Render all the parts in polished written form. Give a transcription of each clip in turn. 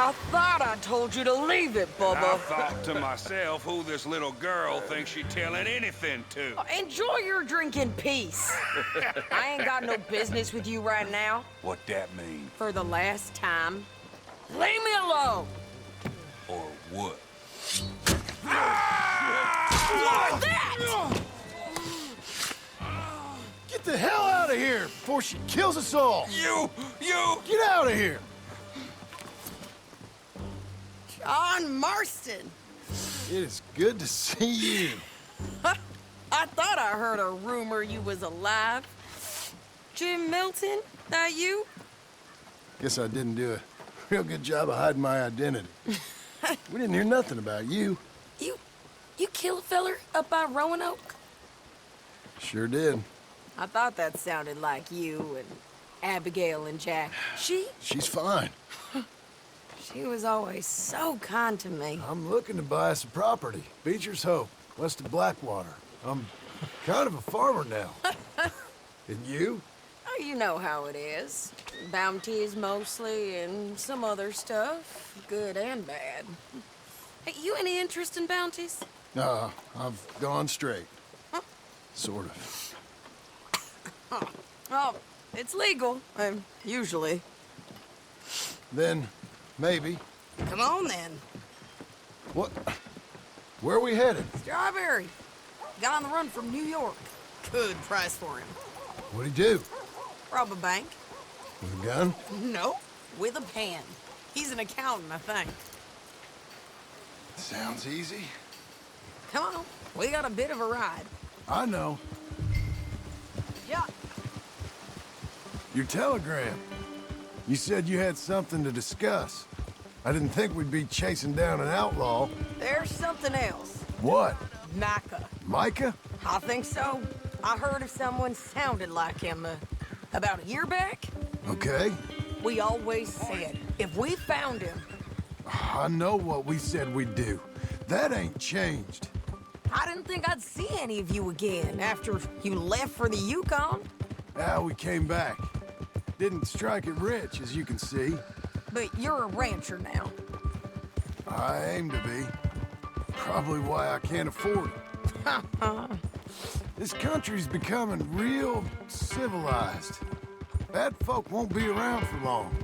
I thought I told you to leave it, And I Bubba. thought to myself who this little girl thinks she telling anything to. Enjoy your drink in peace. I ain't got no business with you right now. What that mean? For the last time, leave me alone. Or what? Like that! Get the hell out of here before she kills us all! You! Get out of here! John Marston. It is good to see you. I thought I heard a rumor you was alive. Jim Milton, that you? Guess I didn't do a real good job of hiding my identity. We didn't hear nothing about you. You kill a feller up by Roanoke? Sure did. I thought that sounded like you and Abigail and Jack. She's fine. She was always so kind to me. I'm looking to buy some property. Beecher's Hope, west of Blackwater. I'm kind of a farmer now. And you? Oh, you know how it is. Bounties mostly, and some other stuff, good and bad. Hey, you any interest in bounties? I've gone straight. Sort of. Oh, it's legal, usually. Then, maybe. Come on, then. What? Where are we headed? Strawberry. Got on the run from New York. Good price for him. What'd he do? Rob a bank? With a gun? No, with a pen. He's an accountant, I think. Sounds easy. Come on, we got a bit of a ride. I know. Yeah. Your telegram. You said you had something to discuss. I didn't think we'd be chasing down an outlaw. There's something else. What? Micah. Micah? I think so. I heard of someone sounded like him about a year back. Okay. We always said, if we found him... I know what we said we'd do. That ain't changed. I didn't think I'd see any of you again after you left for the Yukon. Now we came back. Didn't strike it rich, as you can see. But you're a rancher now. I aim to be. Probably why I can't afford it. This country's becoming real civilized. Bad folk won't be around for long.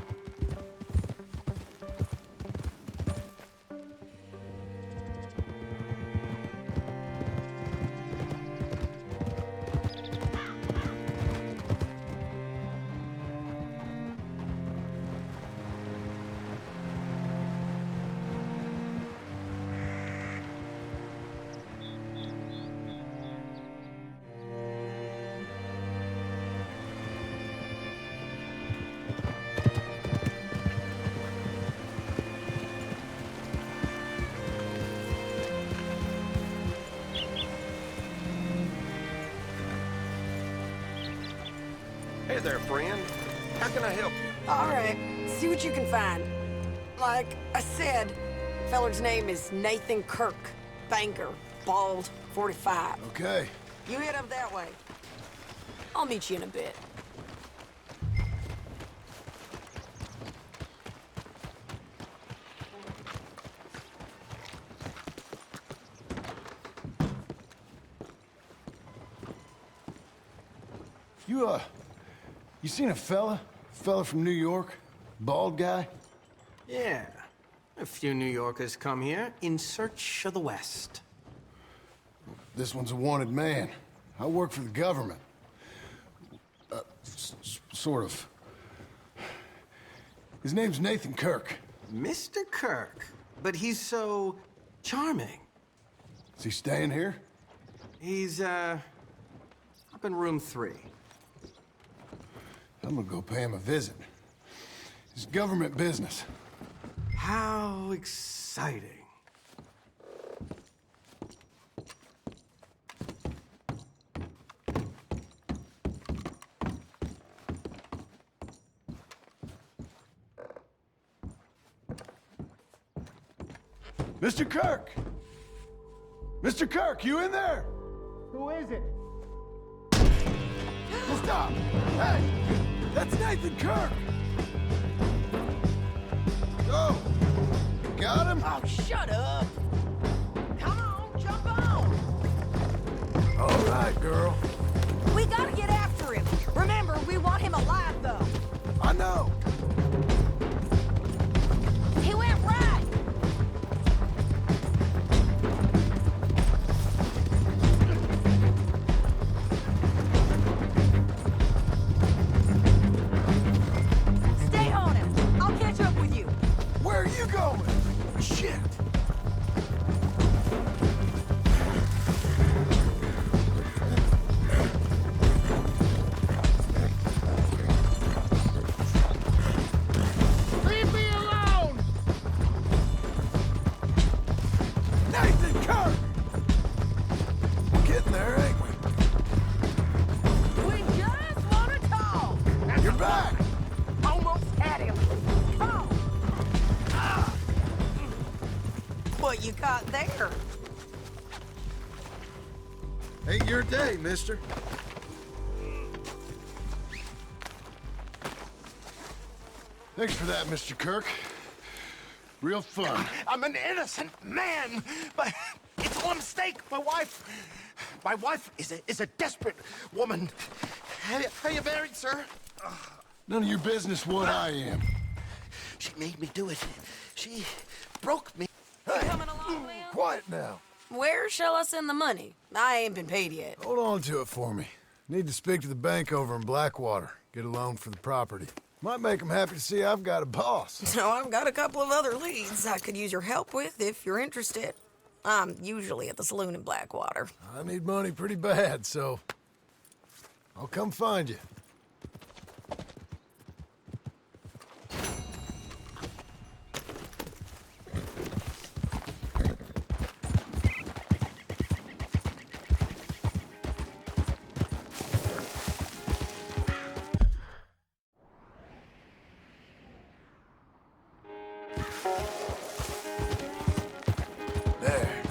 Hey there, friend. How can I help you? All right, see what you can find. Like I said, feller's name is Nathan Kirk. Banker, bald, 45. Okay. You head up that way. I'll meet you in a bit. You seen a fella? Fella from New York? Bald guy? Yeah. A few New Yorkers come here in search of the West. This one's a wanted man. I work for the government. Sort of. His name's Nathan Kirk. Mr. Kirk. But he's so charming. Is he staying here? He's, up in room 3. I'm gonna go pay him a visit. It's government business. How exciting. Mr. Kirk! Mr. Kirk, you in there? Who is it? Stop! Hey! That's Nathan Kirk! Go! got him? Oh, shut up! Come on, jump on! All right, girl. We gotta get after him. Remember, we want him alive, though. I know. He went right. Stay on him. I'll catch up with you. Where are you going? Shit. Leave me alone! Nathan, Kirk! We're getting there, ain't we? We just want to talk. You're back! Almost had him. Come on. What you got there? Ain't your day, mister. Thanks for that, Mr. Kirk. Real fun. I'm an innocent man, but it's all a mistake. My wife is a desperate woman. Are you married, sir? None of your business what I am. She made me do it. She broke me. Coming along, Lem? Quiet now. Where shall I send the money? I ain't been paid yet. Hold on to it for me. Need to speak to the bank over in Blackwater. Get a loan for the property. Might make them happy to see I've got a boss. So I've got a couple of other leads I could use your help with if you're interested. I'm usually at the saloon in Blackwater. I need money pretty bad, so I'll come find you. There.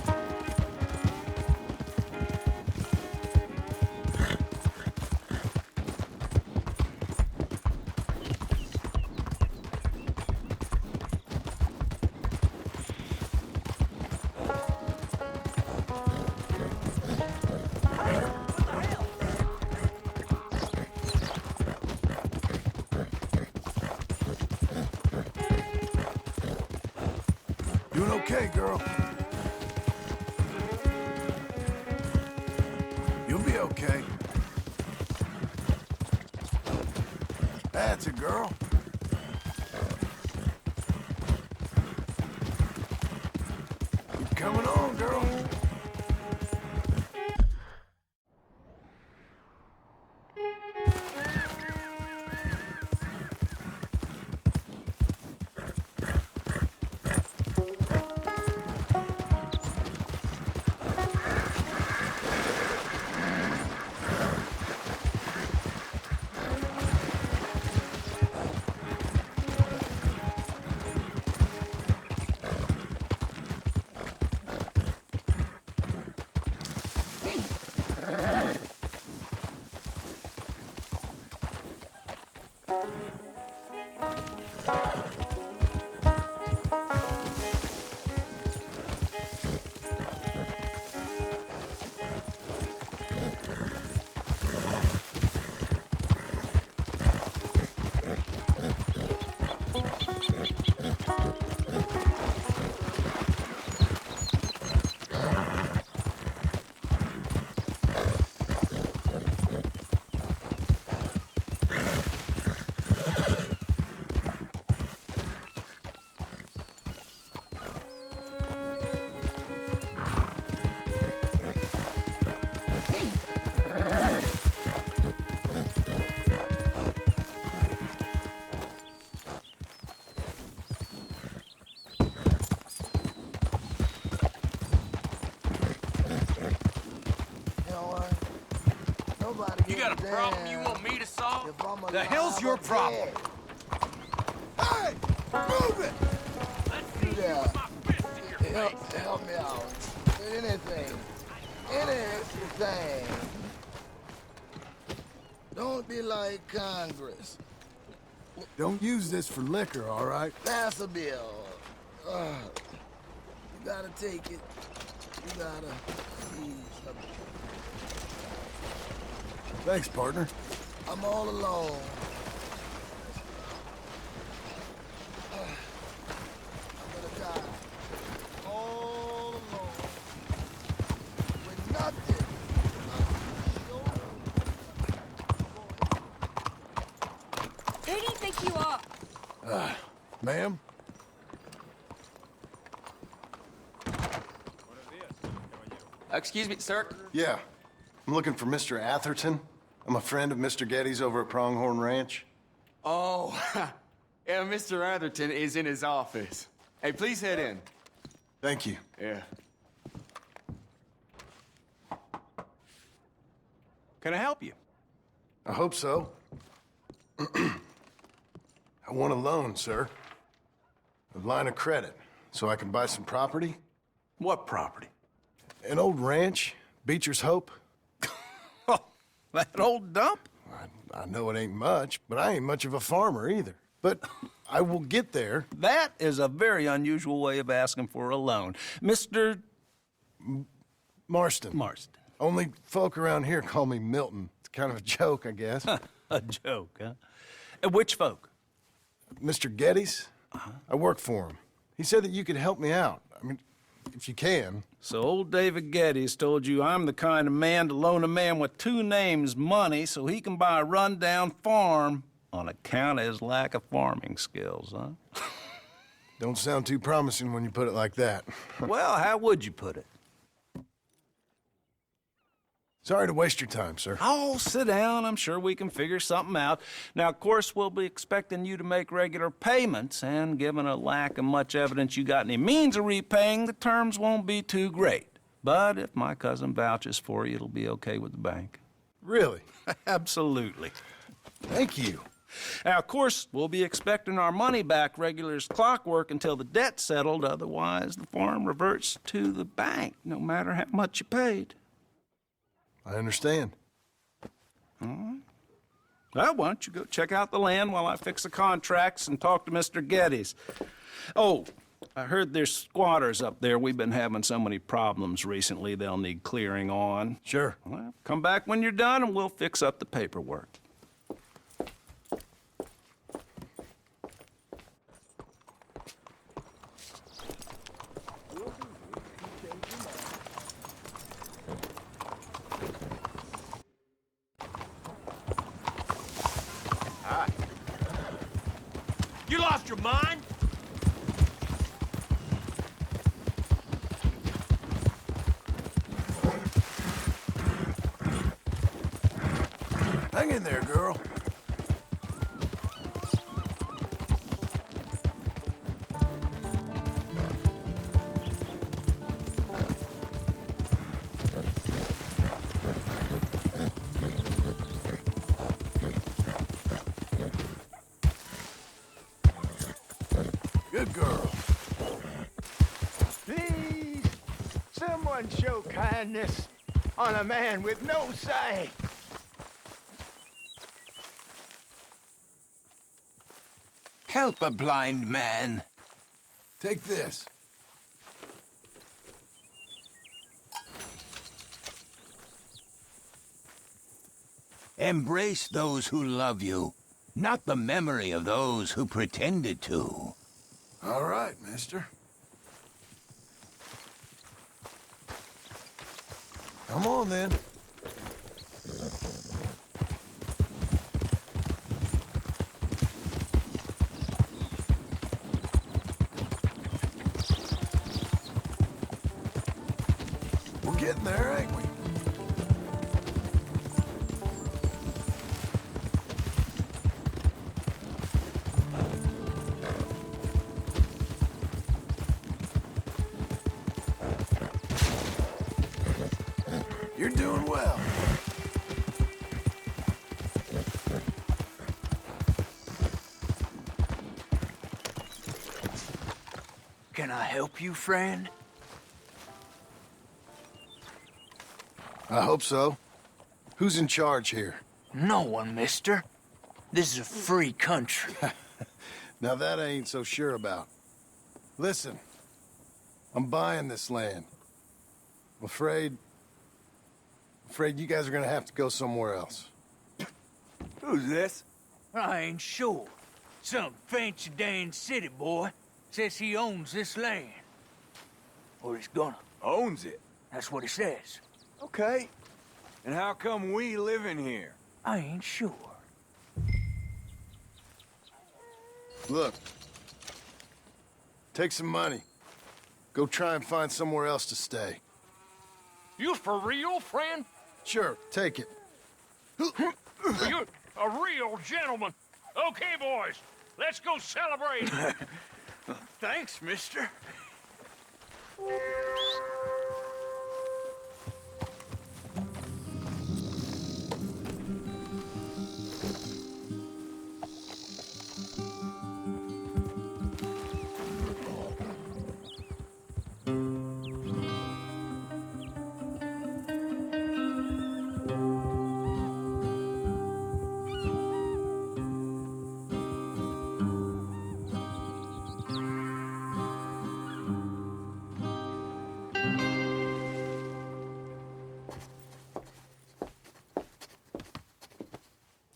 Doing okay, girl. You'll be okay. That's a girl. Keep coming on, girl. You got a problem you want me to solve? The hell's your problem? Hey! Move it! Let's see you with my fist in your face. Help me out. Anything. Anything. Don't be like Congress. Don't use this for liquor, all right? Pass a bill. take it. You gotta ease up. Thanks, partner. I'm all alone. I'm gonna die. All alone. With nothing. Who do you think you are? Ma'am? Excuse me, sir. Yeah. I'm looking for Mr. Atherton. I'm a friend of Mr. Getty's over at Pronghorn Ranch. Oh, yeah, Mr. Atherton is in his office. Hey, please head in. Thank you. Yeah. Can I help you? I hope so. I want a loan, sir. A line of credit, so I can buy some property. What property? An old ranch, Beecher's Hope. Oh, that old dump? I know it ain't much, but I ain't much of a farmer either. But I will get there. That is a very unusual way of asking for a loan. Mr. Marston. Marston. Only folk around here call me Milton. It's kind of a joke, I guess. A joke, huh? And which folk? Mr. Getty's? I work for him. He said that you could help me out. I mean, if you can. So old David Geddes told you I'm the kind of man to loan a man with two names money so he can buy a rundown farm on account of his lack of farming skills, huh? Don't sound too promising when you put it like that. Well, how would you put it? Sorry to waste your time, sir. Oh, sit down. I'm sure we can figure something out. Now, of course, we'll be expecting you to make regular payments, and given a lack of much evidence you got any means of repaying, the terms won't be too great. But if my cousin vouches for you, it'll be okay with the bank. Really? Absolutely. Thank you. Now, of course, we'll be expecting our money back regular as clockwork until the debt's settled. Otherwise, the farm reverts to the bank, no matter how much you paid. I understand. All right. Well, why don't you go check out the land while I fix the contracts and talk to Mr. Geddes. Oh, I heard there's squatters up there. We've been having so many problems recently, they'll need clearing on. Sure. Well, come back when you're done and we'll fix up the paperwork. You lost your mind? Hang in there, girl. Good girl. Please, someone show kindness on a man with no sight. Help a blind man. Take this. Embrace those who love you, not the memory of those who pretended to. All right, mister. Come on, then. We're getting there, ain't we? You're doing well. Can I help you, friend? I hope so. Who's in charge here? No one, mister. This is a free country. Now that I ain't so sure about. Listen, I'm buying this land. I'm afraid you guys are gonna have to go somewhere else. Who's this? I ain't sure. Some fancy Dan city boy says he owns this land. Or he's gonna. Owns it? That's what he says. Okay. And how come we live in here? I ain't sure. Look. Take some money. Go try and find somewhere else to stay. You for real, friend? Sure, take it. You're a real gentleman. Okay, boys, let's go celebrate. Thanks, mister.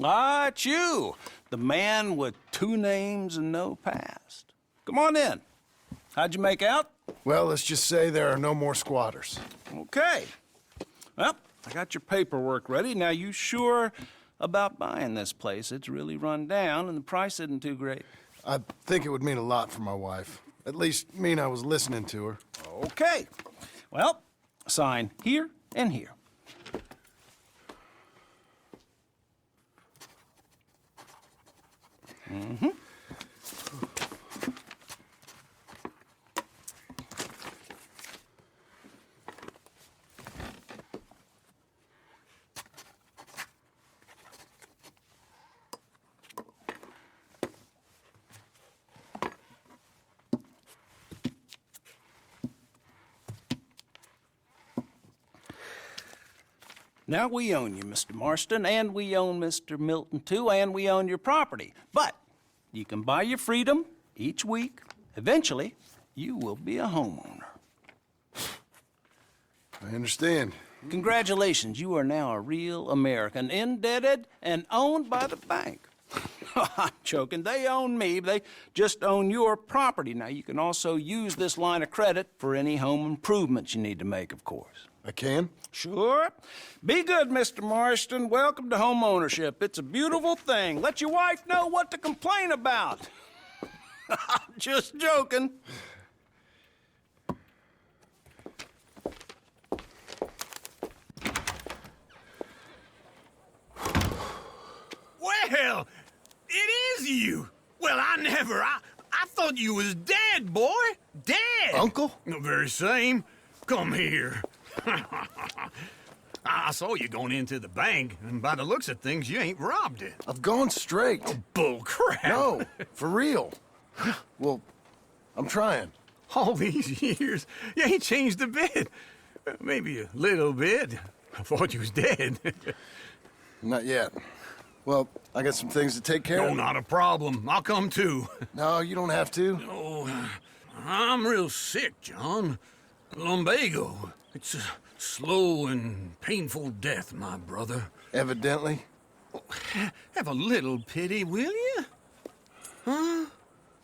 Ah, it's you, the man with 2 names and no past. Come on in. How'd you make out? Well, let's just say there are no more squatters. Okay. Well, I got your paperwork ready. Now, you sure about buying this place? It's really run down, and the price isn't too great. I think it would mean a lot for my wife. At least mean I was listening to her. Okay. Well, sign here and here. Mm-hmm. Now, we own you, Mr. Marston, and we own Mr. Milton, too, and we own your property. But you can buy your freedom each week. Eventually, you will be a homeowner. I understand. Congratulations, you are now a real American, indebted and owned by the bank. I'm joking. They own me. They just own your property. Now, you can also use this line of credit for any home improvements you need to make, of course. I can? Sure. Be good, Mr. Marston. Welcome to home ownership. It's a beautiful thing. Let your wife know what to complain about. Just joking. Well, it is you. Well, I thought you was dead, boy. Dead. Uncle? The very same. Come here. I saw you going into the bank, and by the looks of things, you ain't robbed it. I've gone straight. Oh, bull crap. No, for real. Well, I'm trying. All these years, you ain't changed a bit. Maybe a little bit. I thought you was dead. Not yet. Well, I got some things to take care of. No, not a problem. I'll come too. No, you don't have to. Oh, I'm real sick, John. Lumbago. It's a slow and painful death, my brother. Evidently. Have a little pity, will you? Huh?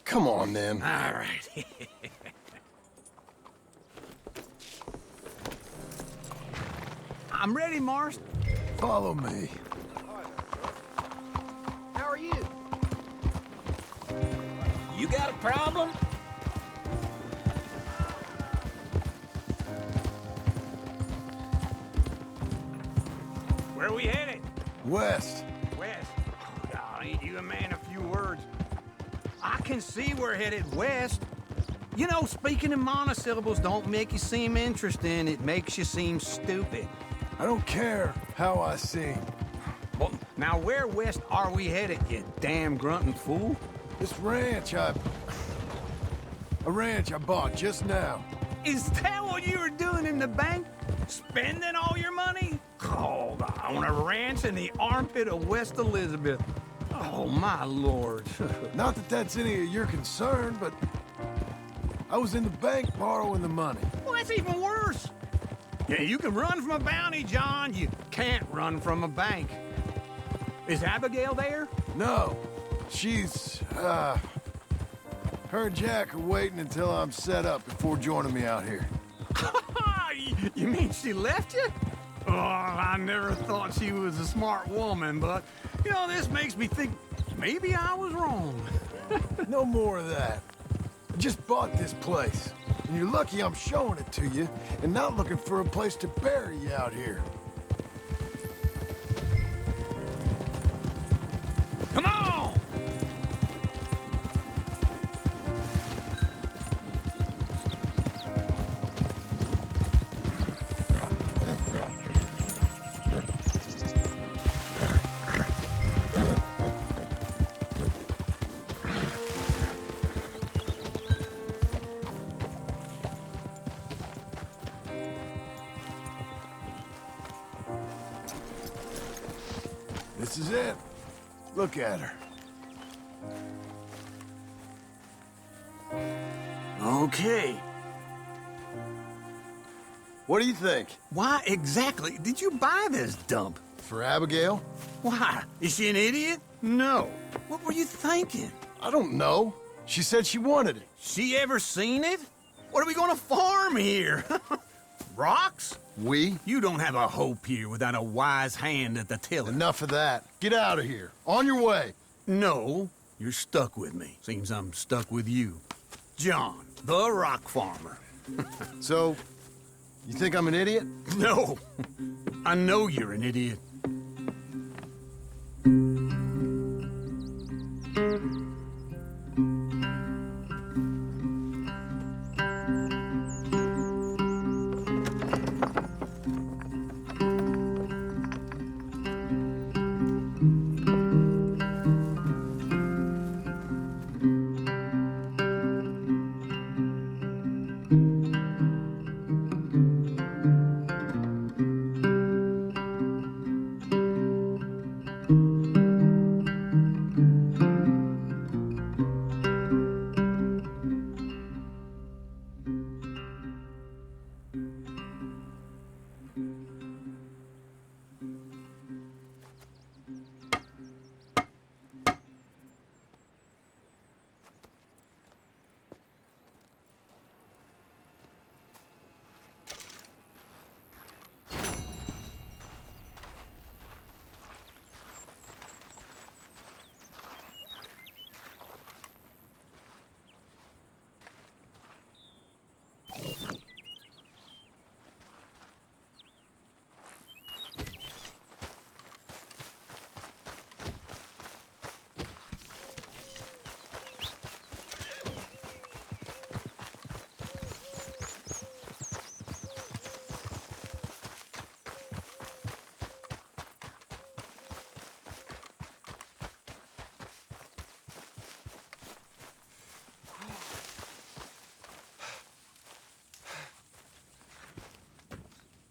Come on, then. All right. I'm ready, Marston. Follow me. How are you? You got a problem? Where are we headed? West. West. Oh, ain't you a man of few words? I can see we're headed west. You know, speaking in monosyllables don't make you seem interesting. It makes you seem stupid. I don't care how I seem. Well, now where west are we headed, you damn grunting fool? This ranch I bought just now. Is that what you were doing in the bank? Spending all your money? Oh, on a ranch in the armpit of West Elizabeth. Oh, my lord. Not that that's any of your concern, but I was in the bank borrowing the money. Well, that's even worse. Yeah, you can run from a bounty, John. You can't run from a bank. Is Abigail there? No. She's, her and Jack are waiting until I'm set up before joining me out here. You mean she left you? Oh, I never thought she was a smart woman, but, you know, this makes me think maybe I was wrong. No more of that. I just bought this place, and you're lucky I'm showing it to you and not looking for a place to bury you out here. Come on! This is it. Look at her. Okay. What do you think? Why exactly did you buy this dump? For Abigail? Why? Is she an idiot? No. What were you thinking? I don't know. She said she wanted it. She ever seen it? What are we gonna farm here? Rocks? We? You don't have a hope here without a wise hand at the tiller. Enough of that. Get out of here. On your way. No, you're stuck with me. Seems I'm stuck with you. John, the rock farmer. So, you think I'm an idiot? No. I know you're an idiot.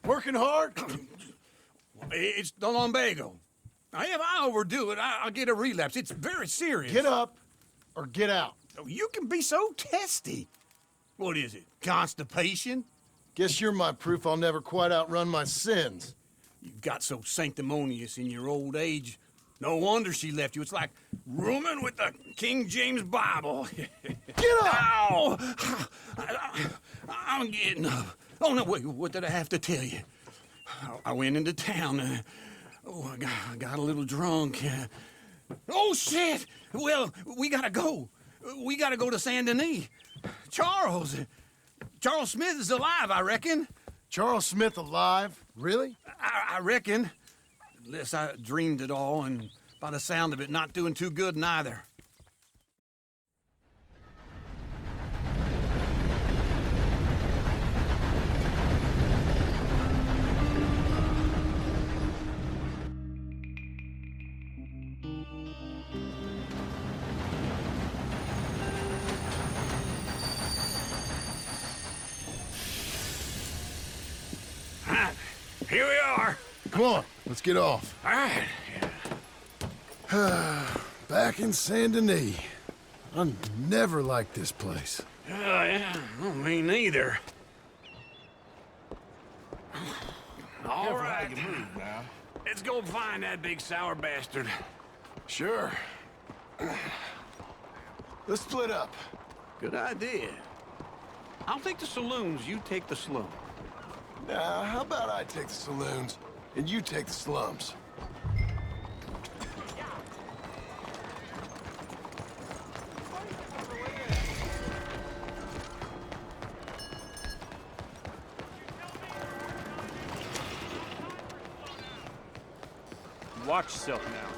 Working hard? It's the lumbago. If I overdo it, I'll get a relapse. It's very serious. Get up or get out. You can be so testy. What is it, constipation? Guess you're my proof I'll never quite outrun my sins. You got so sanctimonious in your old age. No wonder she left you. It's like rooming with the King James Bible. Get up! Ow! I'm getting up. Oh, no, wait, what did I have to tell you? I went into town. I got a little drunk. Oh, shit! Well, we gotta go. We gotta go to Saint Denis. Charles Smith is alive, I reckon. Charles Smith alive? Really? I reckon. Unless I dreamed it all, and by the sound of it, not doing too good neither. Here we are. Come on, let's get off. All right. Back in Saint Denis. I never liked this place. Yeah, well, me neither. All right. Let's go find that big sour bastard. Sure. Let's split up. Good idea. I'll take the saloons, you take the slum. Now, how about I take the saloons and you take the slums? Watch yourself now.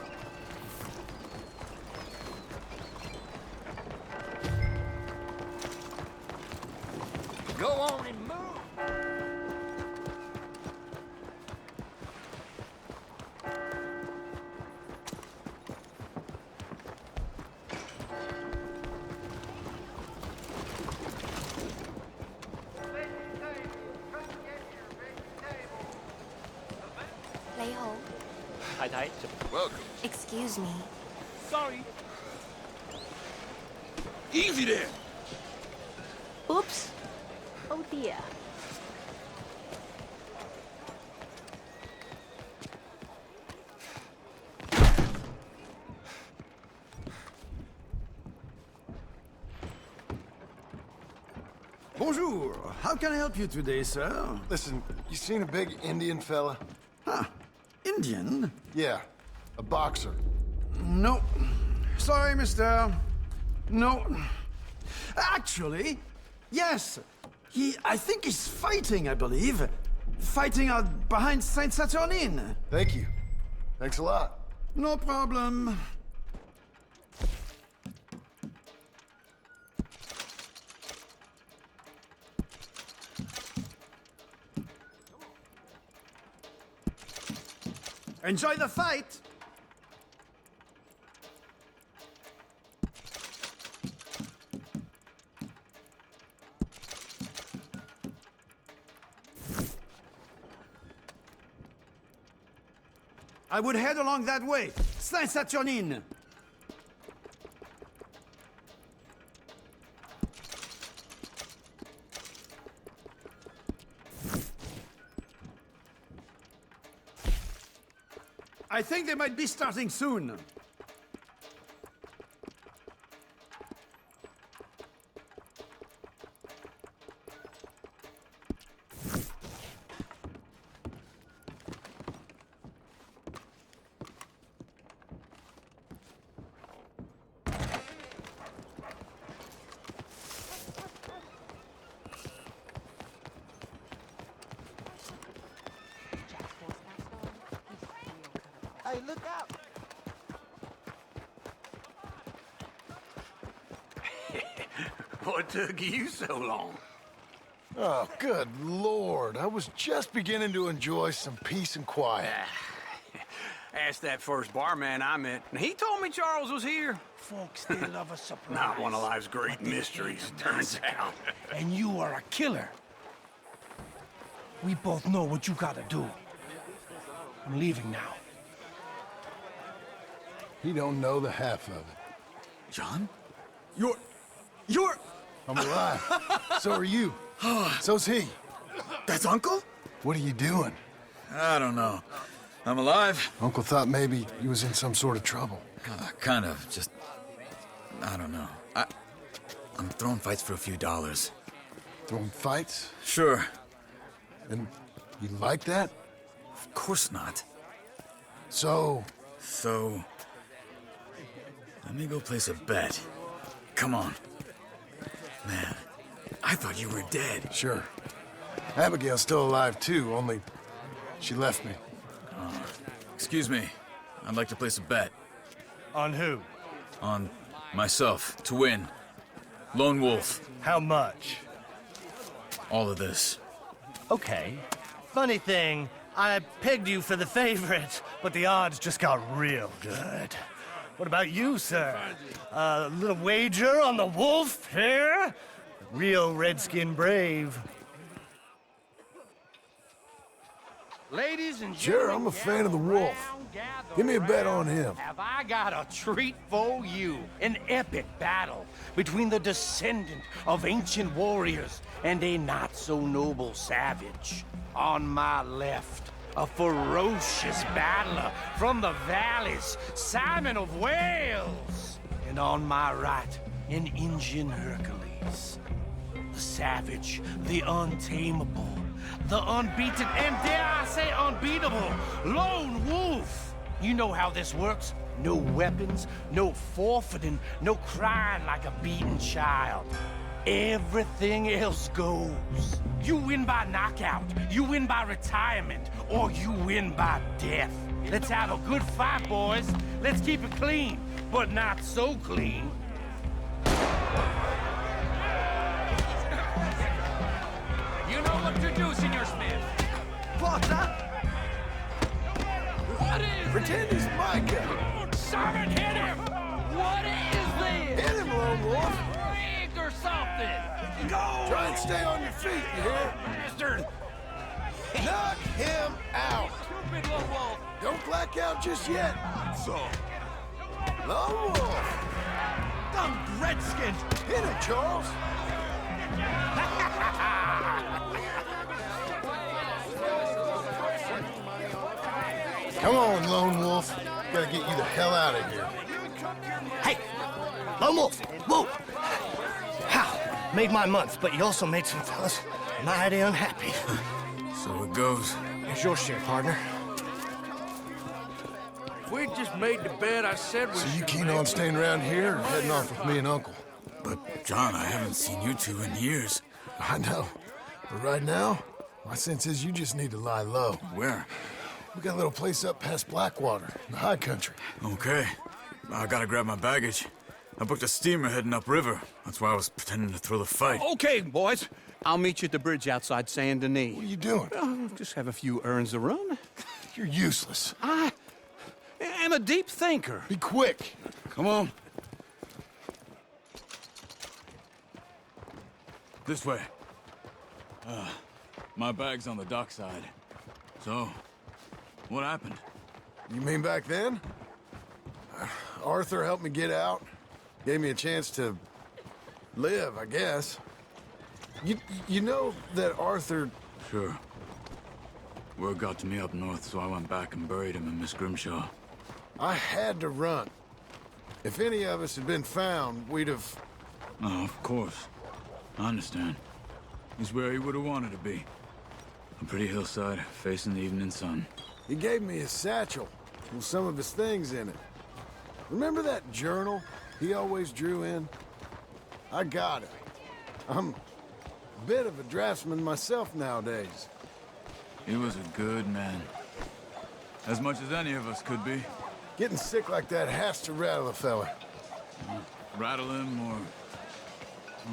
Go on and move. Lay hold. Welcome. Excuse me. Sorry. Easy there. Oops. Oh dear. Bonjour. How can I help you today, sir? Listen, you seen a big Indian fella? Huh. Indian? Yeah, a boxer. No. Sorry, mister. No. Actually, yes. I think he's fighting, I believe. Fighting out behind Saint Saturnin. Thank you. Thanks a lot. No problem. Enjoy the fight! I would head along that way. Saint Saturnin. I think they might be starting soon. Hey, look out! What took you so long? Oh, good Lord. I was just beginning to enjoy some peace and quiet. Asked that first barman I met, and he told me Charles was here. Folks, they love a surprise. Not one of life's great mysteries, turns out. And you are a killer. We both know what you gotta do. I'm leaving now. He don't know the half of it. John? You're... I'm alive. So are you. So's he. That's Uncle? What are you doing? I don't know. I'm alive. Uncle thought maybe he was in some sort of trouble. Kind of. Just... I don't know. I'm throwing fights for a few dollars. Throwing fights? Sure. And you like that? Of course not. So... Let me go place a bet. Come on. Man, I thought you were dead. Sure. Abigail's still alive, too, only she left me. Excuse me. I'd like to place a bet. On who? On myself, to win. Lone Wolf. How much? All of this. Okay. Funny thing, I pegged you for the favorite, but the odds just got real good. What about you, sir? A little wager on the wolf here? Real redskin brave. Ladies and Sure, gentlemen, I'm a fan of the wolf. Give me a bet on him. have I got a treat for you. An epic battle between the descendant of ancient warriors and a not-so-noble savage. On my left, a ferocious battler from the valleys, Simon of Wales. And on my right, an Indian Hercules. The savage, the untamable, the unbeaten, and dare I say unbeatable, lone wolf. You know how this works. No weapons, no forfeiting, no crying like a beaten child. Everything else goes. You win by knockout, you win by retirement, or you win by death. Let's have a good fight, boys. Let's keep it clean, but not so clean. You know what to do, Senor Smith. Potter! What is Pretend he's Micah. Simon, hit him! What is this? Hit him, Lone Wolf. Rigged or something? Go! Try and stay on your feet, you hear? Bastard! Knock him out. Stupid little wolf! Don't black out just yet. So, Lone Wolf. Dumb redskins! Hit him, Charles. Come on, Lone Wolf. Gotta get you the hell out of here. Hey! Lone Wolf! Whoa! How? Made my month, but you also made some fellas mighty unhappy. So it goes. Here's your share, partner. If we just made the bed, I said we So you should keen make on staying around here or heading off with me and Uncle? But, John, I haven't seen you two in years. I know. But right now, my sense is you just need to lie low. Where? We got a little place up past Blackwater, in the high country. Okay. I gotta grab my baggage. I booked a steamer heading upriver. That's why I was pretending to throw the fight. Okay, boys. I'll meet you at the bridge outside Saint Denis. What are you doing? Just have a few errands to run. You're useless. I am a deep thinker. Be quick. Come on. This way. My bag's on the dockside. So, what happened? You mean back then? Arthur helped me get out. Gave me a chance to live, I guess. You know that Arthur... Sure. Word got to me up north, so I went back and buried him in Miss Grimshaw. I had to run. If any of us had been found, we'd have... Oh, of course. I understand. He's where he would have wanted to be. A pretty hillside, facing the evening sun. He gave me his satchel with some of his things in it. Remember that journal he always drew in? I got it. I'm a bit of a draftsman myself nowadays. He was a good man. As much as any of us could be. Getting sick like that has to rattle a fella. Rattle him or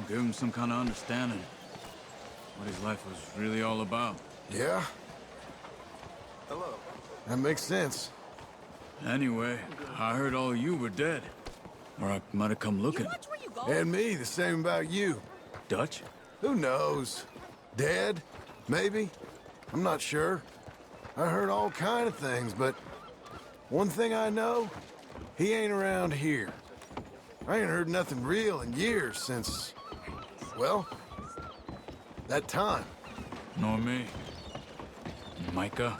give him some kind of understanding. What his life was really all about. Yeah? Hello. That makes sense. Anyway, I heard all you were dead. Or I might have come looking. And me, the same about you. Dutch? Who knows? Dead? Maybe? I'm not sure. I heard all kind of things, but one thing I know, he ain't around here. I ain't heard nothing real in years since, well, that time. Nor me. Micah?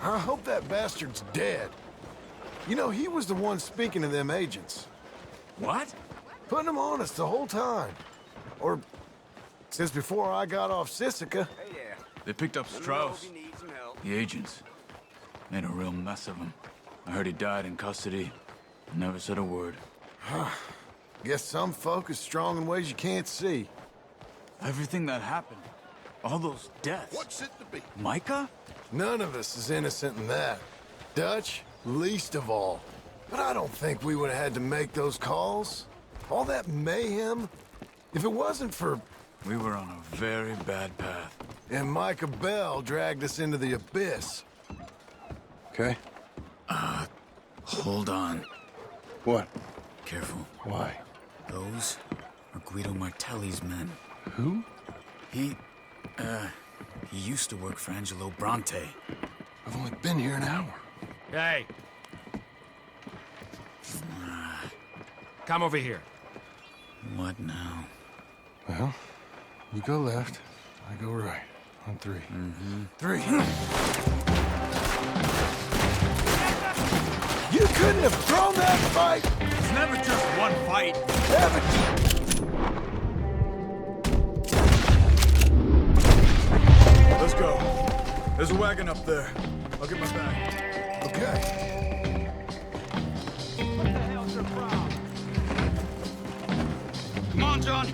I hope that bastard's dead. You know, he was the one speaking to them agents. What? Putting them on us the whole time. Or since before I got off Sisika. They picked up Strauss. The agents. Made a real mess of him. I heard he died in custody. Never said a word. Guess some folk is strong in ways you can't see. Everything that happened. All those deaths. What's it to be? Micah? None of us is innocent in that. Dutch, least of all. But I don't think we would have had to make those calls. All that mayhem. If it wasn't for... We were on a very bad path. And Micah Bell dragged us into the abyss. Okay? Hold on. What? Careful. Why? Those are Guido Martelli's men. Who? He used to work for Angelo Bronte. I've only been here an hour. Hey. Come over here. What now? Well, you go left, I go right. On 3. Mm-hmm. 3. You couldn't have thrown that fight! It's never just one fight. Let's go. There's a wagon up there. I'll get my bag. Okay. What the hell's your problem? Come on, John.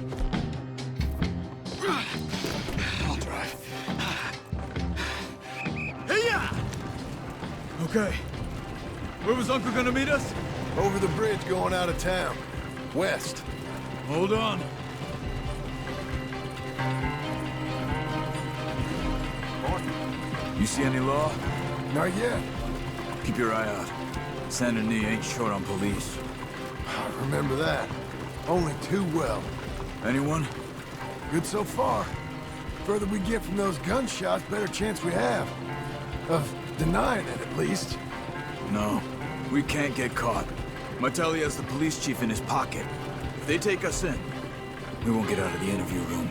I'll drive. Hey-ya! Okay. Where was Uncle gonna meet us? Over the bridge going out of town. West. Hold on. You see any law? Not yet. Keep your eye out. Saint Denis ain't short on police. I remember that. Only too well. Anyone? Good so far. Further we get from those gunshots, better chance we have. Of denying it, at least. No. We can't get caught. Martelli has the police chief in his pocket. If they take us in, we won't get out of the interview room.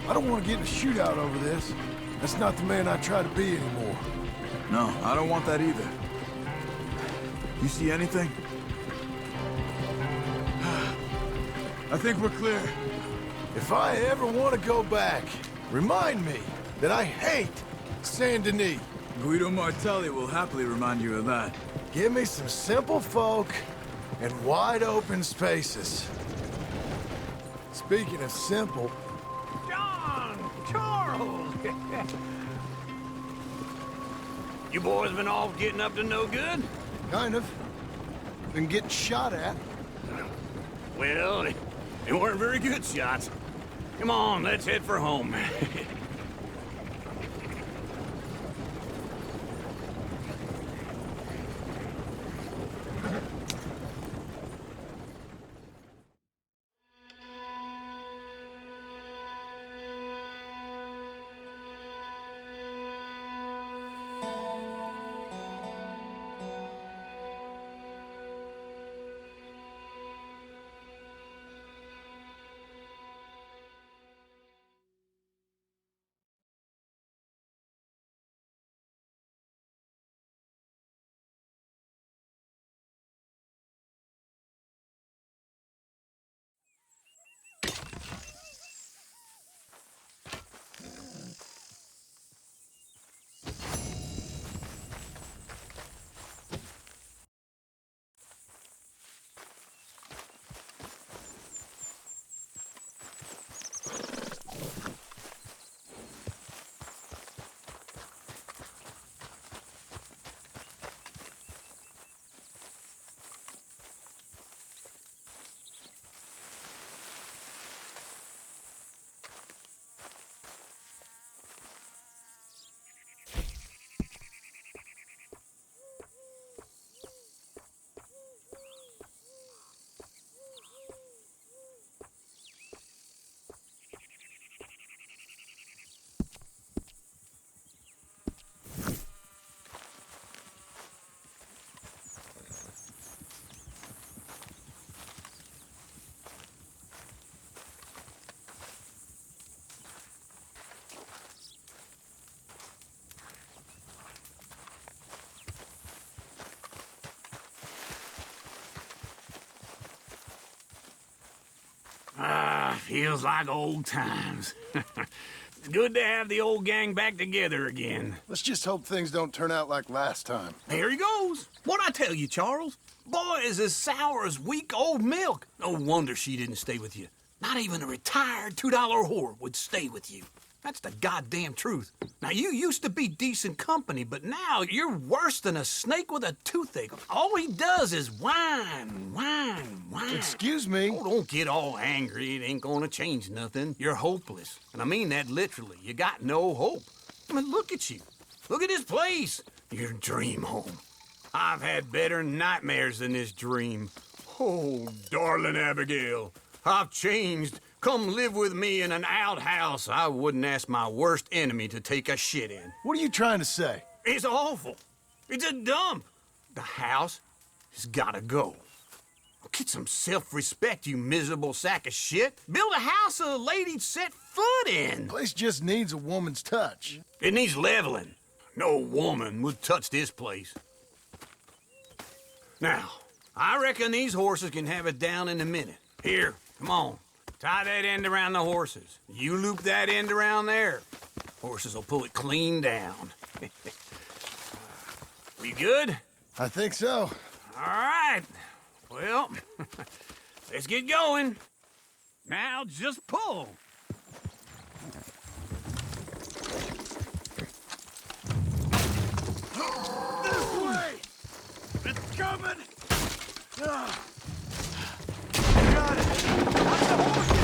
I don't want to get in a shootout over this. That's not the man I try to be anymore. No, I don't want that either. You see anything? I think we're clear. If I ever want to go back, remind me that I hate Saint Denis. Guido Martelli will happily remind you of that. Give me some simple folk and wide open spaces. Speaking of simple... John! Charles! You boys been off getting up to no good? Kind of. Been getting shot at. Well, they weren't very good shots. Come on, let's head for home. Feels like old times. Good to have the old gang back together again. Let's just hope things don't turn out like last time. Here he goes. What'd I tell you, Charles? Boy is as sour as week-old milk. No wonder she didn't stay with you. Not even a retired $2 whore would stay with you. That's the goddamn truth. Now, you used to be decent company, but now you're worse than a snake with a toothache. All he does is whine, whine, whine. Excuse me? Oh, don't get all angry. It ain't gonna change nothing. You're hopeless. And I mean that literally. You got no hope. I mean, look at you. Look at this place. Your dream home. I've had better nightmares than this dream. Oh, darling Abigail, I've changed. Come live with me in an outhouse I wouldn't ask my worst enemy to take a shit in. What are you trying to say? It's awful. It's a dump. The house has gotta go. Get some self-respect, you miserable sack of shit. Build a house a lady'd set foot in. Place just needs a woman's touch. It needs leveling. No woman would touch this place. Now, I reckon these horses can have it down in a minute. Here, come on. Tie that end around the horses. You loop that end around there. Horses will pull it clean down. We good? I think so. All right. Well, let's get going. Now just pull. This way! It's coming! Got it! Watch the horses!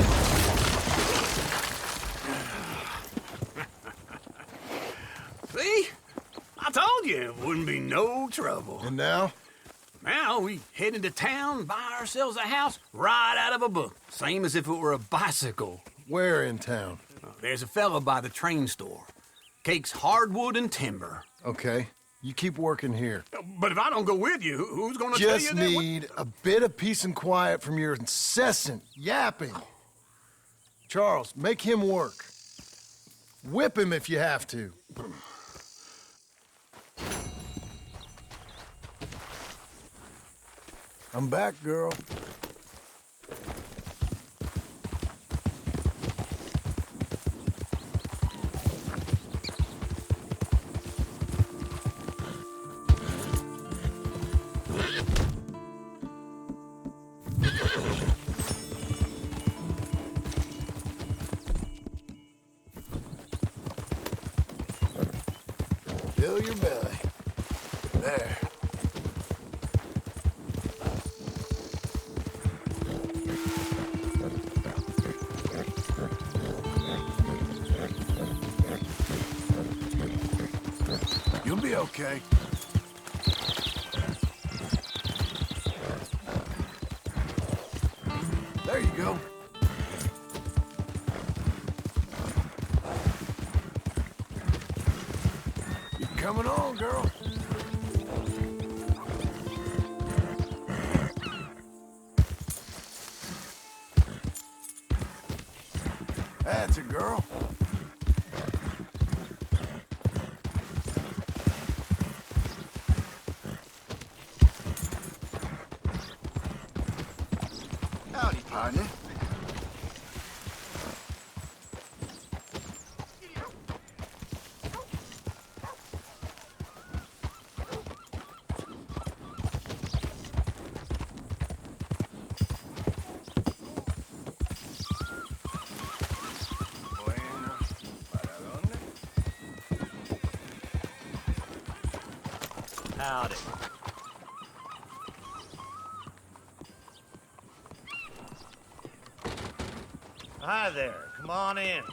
See? I told you it wouldn't be no trouble. And now? Now we head into town, buy ourselves a house right out of a book. Same as if it were a bicycle. Where in town? There's a fella by the train store. Cakes hardwood and timber. Okay. You keep working here. But if I don't go with you, who's gonna tell you Just that? need a bit of peace and quiet from your incessant yapping. Charles, make him work. Whip him if you have to. I'm back, girl. Fill your belly. There. You'll be okay. There you go. You're coming on, girl. That's a girl. Howdy, partner. Howdy. Hi there. Come on in.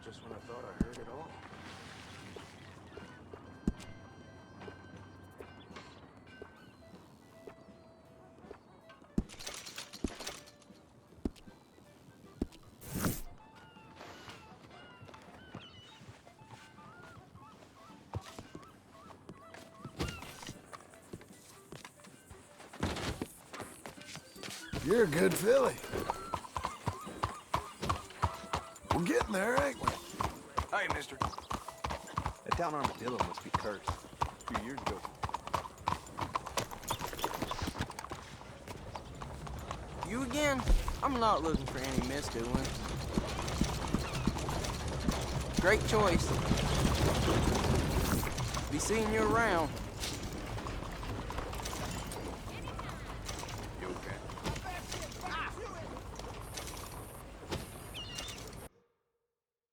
Just when I thought I heard it all. You're a good filly. We're getting there, ain't we? Hey, mister. That down armadillo must be cursed. A few years ago. You again? I'm not looking for any misdoings. Great choice. Be seeing you around.